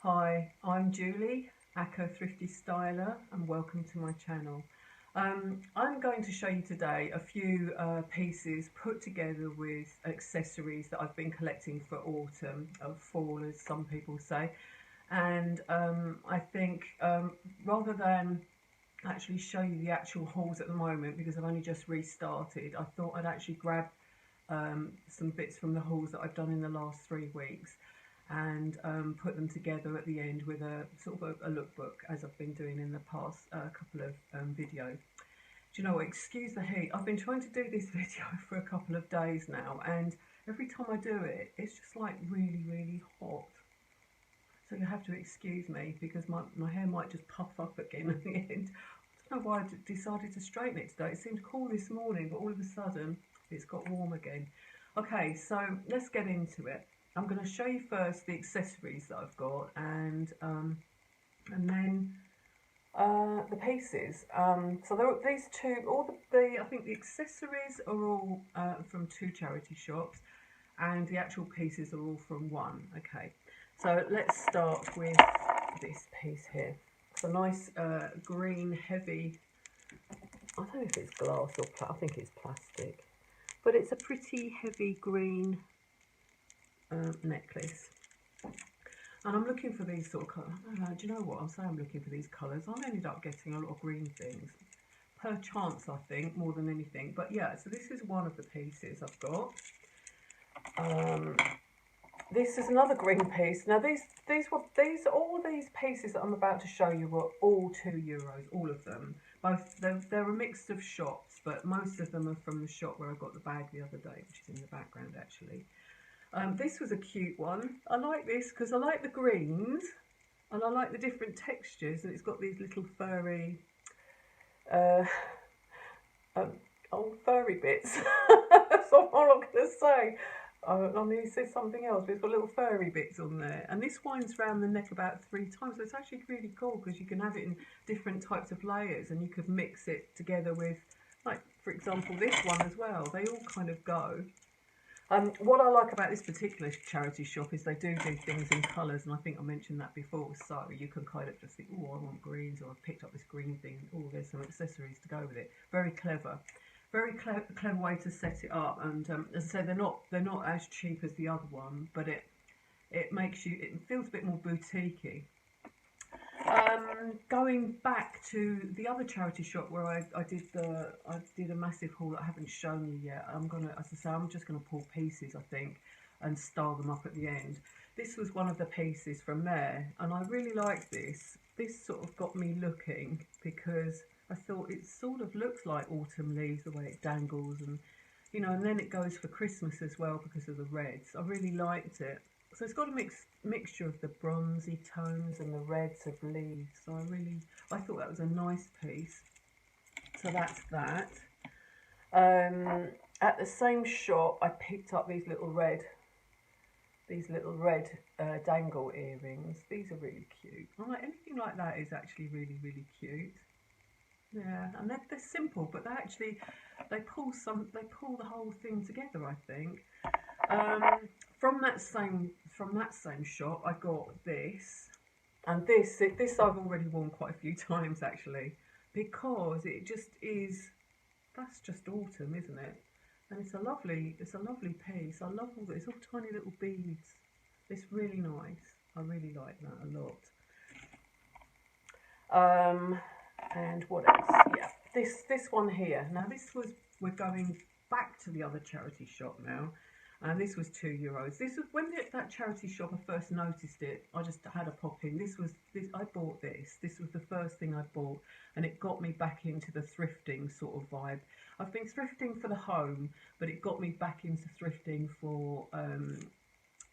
Hi, I'm Julie, Acco Thrifty Styler, and welcome to my channel. I'm going to show you today a few pieces put together with accessories that I've been collecting for autumn, or fall as some people say. And I think rather than actually show you the actual hauls at the moment, because I've only just restarted, I thought I'd actually grab some bits from the hauls that I've done in the last 3 weeks and put them together at the end with a sort of a lookbook, as I've been doing in the past couple of videos. Do you know what, excuse the heat, I've been trying to do this video for a couple of days now, and every time I do it, it's just like really hot. So you have to excuse me, because my hair might just puff up again at the end. I don't know why I decided to straighten it today. It seemed cool this morning, but all of a sudden it's got warm again. Okay, so let's get into it. I'm going to show you first the accessories that I've got, and then the pieces. So there are these two. I think the accessories are all from 2 charity shops, and the actual pieces are all from 1. Okay, so let's start with this piece here. It's a nice green, heavy. I don't know if it's glass or I think it's plastic, but it's a pretty heavy green necklace, and I'm looking for these sort of colours. I don't know, do you know what, I'll say I'm looking for these colours. I ended up getting a lot of green things per chance, I think, more than anything. But yeah, so this is one of the pieces I've got. This is another green piece. Now all these pieces that I'm about to show you were all €2, all of them. Both they're a mix of shops, but most of them are from the shop where I got the bag the other day, which is in the background actually. This was a cute one. I like this because I like the greens and I like the different textures, and it's got these little furry, furry bits. That's all I'm going to say. I need to say something else, but it's got little furry bits on there. And this winds around the neck about 3 times, so it's actually really cool because you can have it in different types of layers, and you could mix it together with, like, for example, this one as well. They all kind of go. What I like about this particular charity shop is they do things in colours, and I think I mentioned that before, so you can kind of just think, oh, I want greens, or I've picked up this green thing, oh, there's some accessories to go with it. Very clever. Very clever way to set it up, and as I say, they're not as cheap as the other one, but it feels a bit more boutiquey. Going back to the other charity shop where I did a massive haul that I haven't shown you yet. As I say, I'm just gonna pull pieces, I think, and style them up at the end. This was one of the pieces from there, and I really like this. This sort of got me looking, because I thought it sort of looks like autumn leaves, the way it dangles, and you know, and then it goes for Christmas as well because of the reds. I really liked it. So it's got a mixture of the bronzy tones and the reds of leaves. So I thought that was a nice piece. So that's that. At the same shop, I picked up these little red dangle earrings. These are really cute. Anything like that is actually really cute. Yeah, and they're simple, but they pull the whole thing together, I think. From that same shop, I got this, and this I've already worn quite a few times actually, because it just is. That's just autumn, isn't it? And it's a lovely piece. I love all this, all tiny little beads. It's really nice. I really like that a lot. And what else? Yeah, this one here. Now we're going back to the other charity shop now, and this was €2. This was when that charity shop, I first noticed it. I just had a pop in. I bought this. This was the first thing I bought, and it got me back into the thrifting sort of vibe. I've been thrifting for the home, but it got me back into thrifting for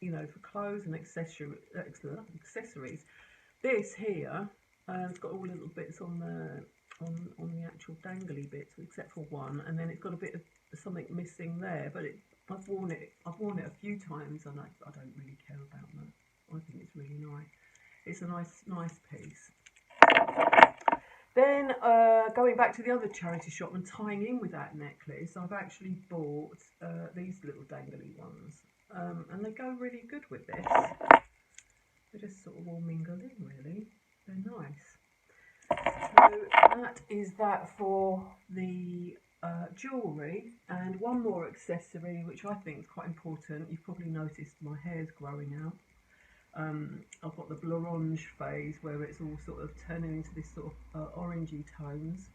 you know, for clothes and accessories. This here. It's got all little bits on the actual dangly bits, except for one, and then it's got a bit of something missing there. But I've worn it a few times, and I don't really care about that. I think it's really nice. It's a nice piece. Then going back to the other charity shop and tying in with that necklace, I've actually bought these little dangly ones, and they go really good with this. They're just sort of all mingled in, really. They're nice. So that is that for the jewellery. And one more accessory which I think is quite important. You've probably noticed my hair's growing out. I've got the Blanche phase where it's all sort of turning into this sort of orangey tones.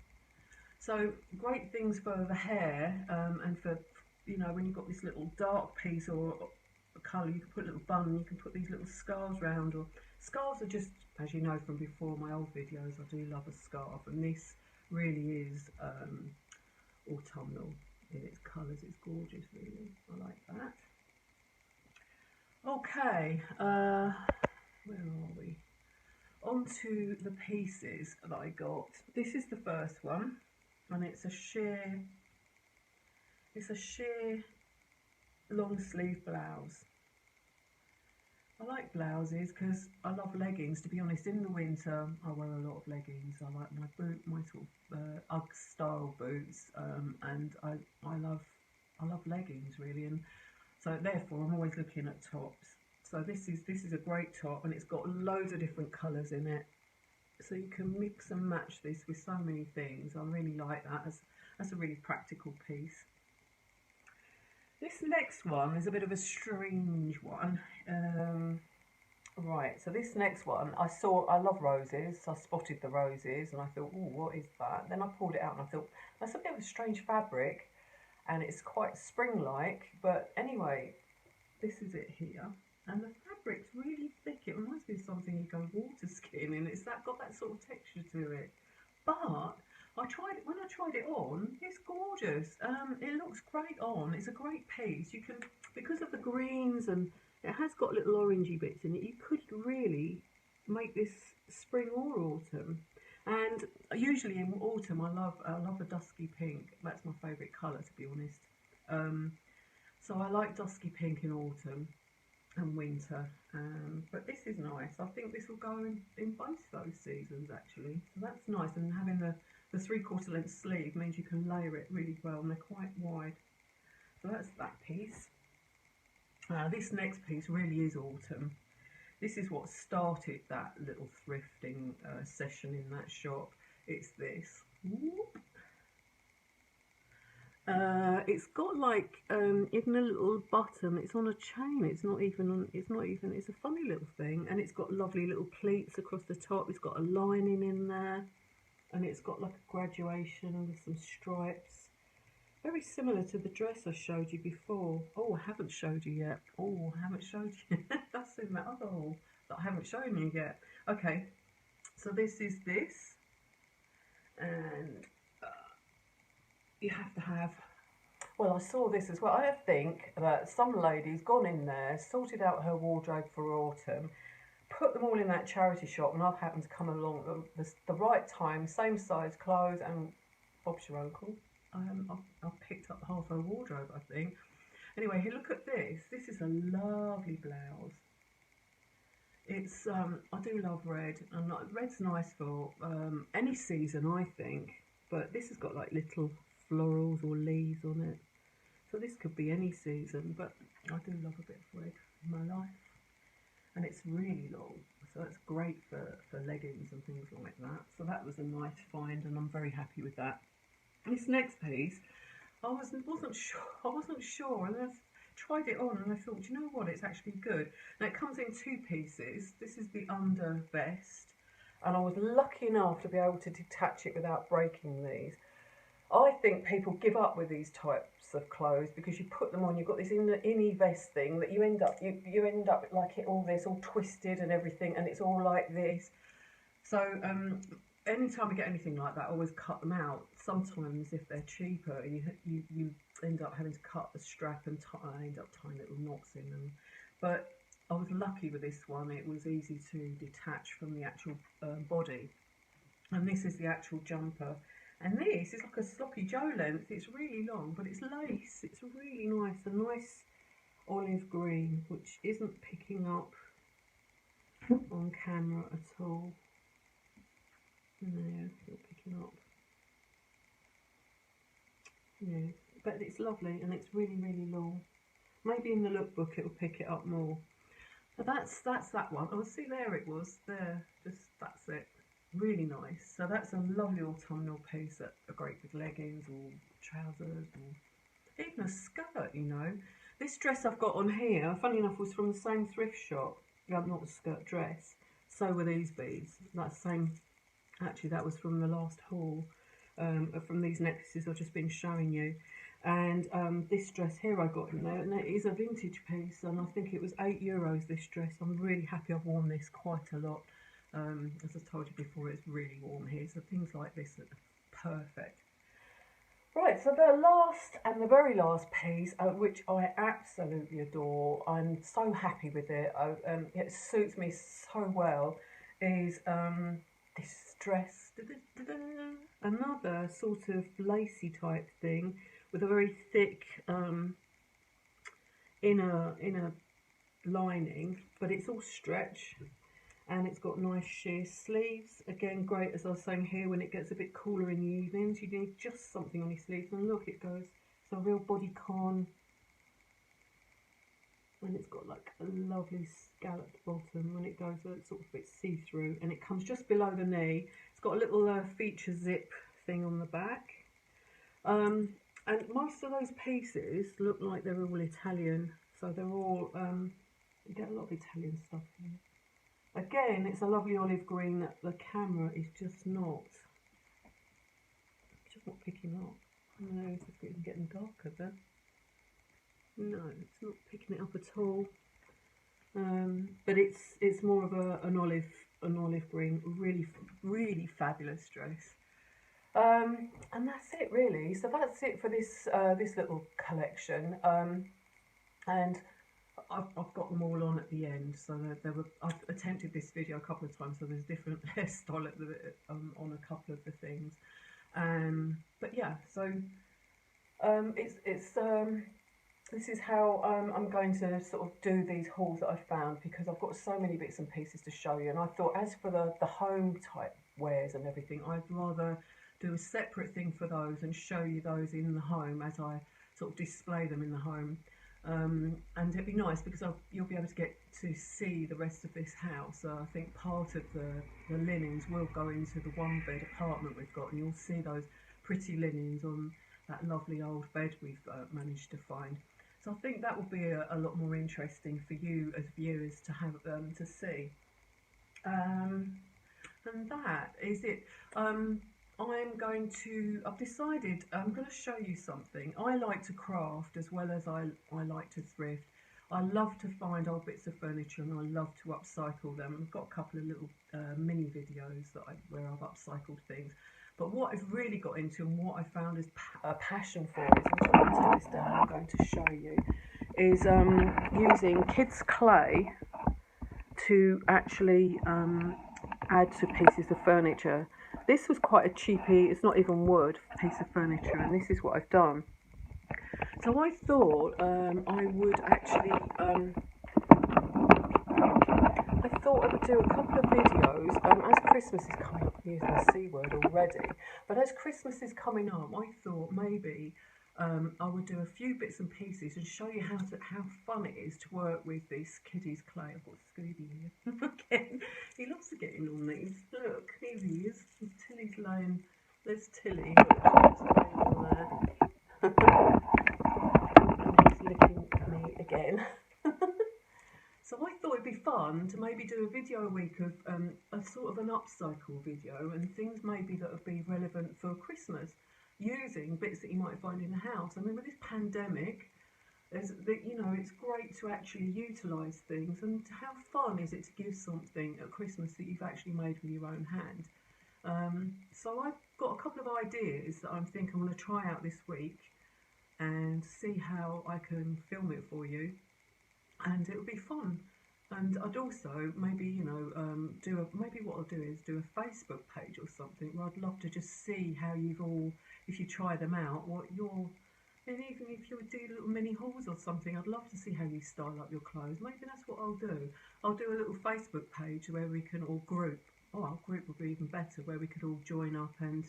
So great things for the hair, and for, you know, when you've got this little dark piece or a colour, you can put a little bun, you can put these little scarves round, or scarves are just, as you know from before my old videos, I do love a scarf, and this really is autumnal in its colours. It's gorgeous, really. I like that. Okay, where are we? On to the pieces that I got. This is the first one, and it's a sheer long sleeve blouse. I like blouses because I love leggings. To be honest, in the winter I wear a lot of leggings. I like my sort of UGG style boots, and I love leggings, really, and so therefore I'm always looking at tops. So this is a great top, and it's got loads of different colours in it, so you can mix and match this with so many things. I really like that as a really practical piece. This next one is a bit of a strange one. Right, so this next one, I love roses, so I spotted the roses and I thought, oh, what is that? Then I pulled it out and I thought, that's a bit of a strange fabric and it's quite spring-like, but anyway, this is it here. And the fabric's really thick. It reminds me of something you go water skiing, it's got that sort of texture to it. But when I tried it on, it's gorgeous. It looks great on. It's a great piece. You can, because of the greens, and it has got little orangey bits in it, you could really make this spring or autumn. And usually in autumn, I love a dusky pink. That's my favourite colour, to be honest. So I like dusky pink in autumn and winter, but this is nice. I think this will go in both those seasons, actually, so that's nice. And having the 3/4 length sleeve means you can layer it really well, and they're quite wide. So that's that piece. This next piece really is autumn. This is what started that little thrifting session in that shop. It's this. Whoop. It's got like even a little button. It's on a chain. It's a funny little thing, and it's got lovely little pleats across the top. It's got a lining in there, and it's got like a graduation with some stripes. Very similar to the dress I showed you before. Oh, I haven't showed you yet. Oh, I haven't showed you. That's in that other haul that I haven't shown you yet. Okay, so this is this, and you have to have, well, I saw this as well. I think that some lady's gone in there, sorted out her wardrobe for autumn, put them all in that charity shop, and I've happened to come along at the right time, same size clothes, and Bob's your uncle. I've picked up half her wardrobe, I think. Anyway, here, look at this. This is a lovely blouse. It's I do love red, and red's nice for any season, I think. But this has got like little florals or leaves on it, so this could be any season, but I do love a bit of red in my life. And it's really long, so it's great for leggings and things like that. So that was a nice find, and I'm very happy with that. This next piece, I wasn't sure, and I tried it on and I thought, you know what, it's actually good. Now it comes in 2 pieces. This is the under vest, and I was lucky enough to be able to detach it without breaking these. I think people give up with these types of clothes because you put them on, you've got this innie vest thing that you end up like all this all twisted and everything, and it's all like this. So anytime I get anything like that, I always cut them out. Sometimes if they're cheaper, you end up having to cut the strap and I end up tying little knots in them. But I was lucky with this one. It was easy to detach from the actual body. And this is the actual jumper. And this is like a sloppy Joe length. It's really long, but it's lace. It's really nice, a nice olive green, which isn't picking up on camera at all. No, it's not picking up. Yeah, but it's lovely, and it's really, really long. Maybe in the lookbook it will pick it up more. But that's that one. Oh, see, there it was. There, just that's it. Really nice. So that's a lovely autumnal piece that are great with leggings or trousers or even a skirt. You know, this dress I've got on here, funny enough, was from the same thrift shop. Not a skirt, dress. So were these beads. That same. Actually, that was from the last haul. From these necklaces I've just been showing you. And this dress here I got in there, and it is a vintage piece, and I think it was €8 this dress. I'm really happy I've worn this quite a lot. As I told you before, it's really warm here, so things like this are perfect. Right, so the last and the very last piece, which I absolutely adore, I'm so happy with it, it suits me so well, is this dress. Another sort of lacy type thing with a very thick inner lining, but it's all stretch. And it's got nice sheer sleeves. Again, great, as I was saying here, when it gets a bit cooler in the evenings, you need just something on your sleeves. And look, it goes, it's a real bodycon. And it's got like a lovely scalloped bottom when it goes sort of a bit see-through. And it comes just below the knee. It's got a little feature zip thing on the back. And most of those pieces look like they're all Italian. So they're all, you get a lot of Italian stuff here. Again, it's a lovely olive green that the camera is just not picking up. No, it's even getting darker there. No, it's not picking it up at all. But it's more of an olive green, really fabulous dress. And that's it really. So that's it for this this little collection. And I've got them all on at the end, so I've attempted this video a couple of times, so there's different hairstyle on a couple of the things. But yeah, so this is how I'm going to sort of do these hauls that I've found, because I've got so many bits and pieces to show you. And I thought, as for the home type wares and everything, I'd rather do a separate thing for those and show you those in the home as I sort of display them in the home. And it'd be nice because you'll be able to get to see the rest of this house. So I think part of the linens will go into the one bed apartment we've got, and you'll see those pretty linens on that lovely old bed we've managed to find. So I think that will be a lot more interesting for you as viewers to have to see. And that is it. I've decided I'm going to show you something. I like to craft as well as I like to thrift. I love to find old bits of furniture, and I love to upcycle them. I've got a couple of little mini videos where I've upcycled things. But what I've really got into, and what I found is a passion for, is, I'm just going to take this down, I'm going to show you, is using kids' clay to actually add to pieces of furniture. This was quite a cheapy, it's not even wood, piece of furniture, and this is what I've done. So I thought I would actually, I would do a couple of videos, as Christmas is coming up, I'm using the C word already, but as Christmas is coming up, I thought maybe I would do a few bits and pieces and show you how fun it is to work with this kiddies clay. I've got Scooby here. Again, he loves to get in on these. Look, here he is. Tilly's laying. There's Tilly. Look, she's laying on there. And he's looking at me again. So I thought it'd be fun to maybe do a video a week of a sort of an upcycle video, and things maybe that would be relevant for Christmas, using bits that you might find in the house. I mean, with this pandemic, it's great to actually utilise things, and how fun is it to give something at Christmas that you've actually made with your own hand. So I've got a couple of ideas that I'm thinking I'm going to try out this week and see how I can film it for you, and it'll be fun. And I'd also maybe maybe what I'll do is do a Facebook page or something where I'd love to just see how you've all, if you try them out, and even if you would do little mini hauls or something, I'd love to see how you style up your clothes. Maybe that's what I'll do. I'll do a little Facebook page where we can all group. Oh, our group would be even better, where we could all join up and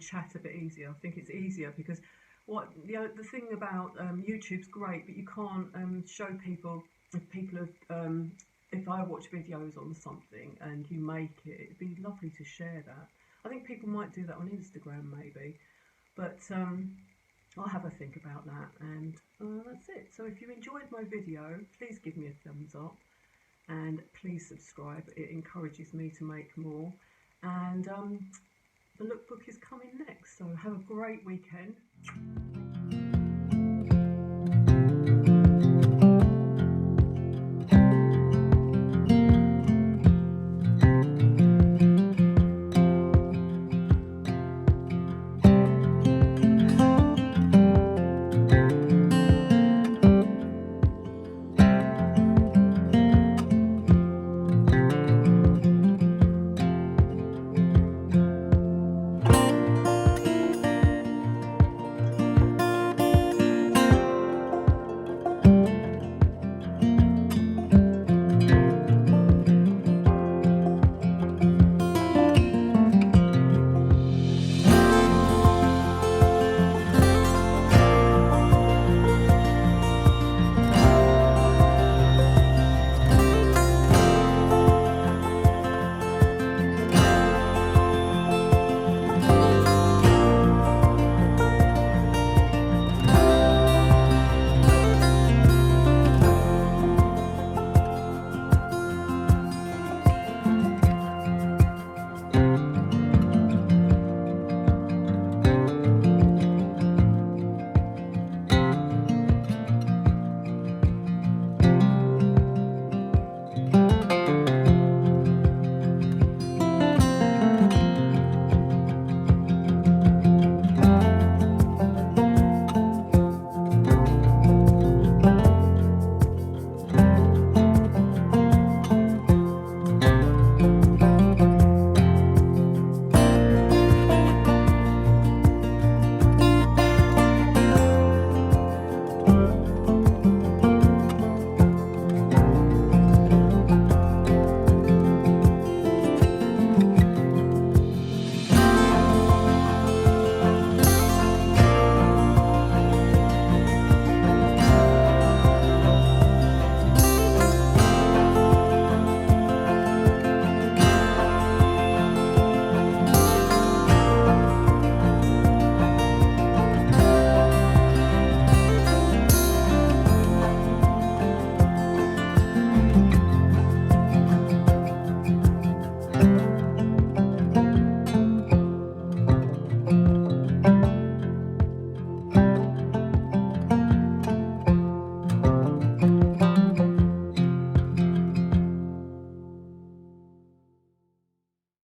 chat a bit easier. I think it's easier because the thing about YouTube's great, but you can't show people if people have if I watch videos on something and you make it, it'd be lovely to share that. I think people might do that on Instagram maybe, but I'll have a think about that, and that's it. So if you enjoyed my video, please give me a thumbs up and please subscribe. It encourages me to make more, and the lookbook is coming next, so have a great weekend.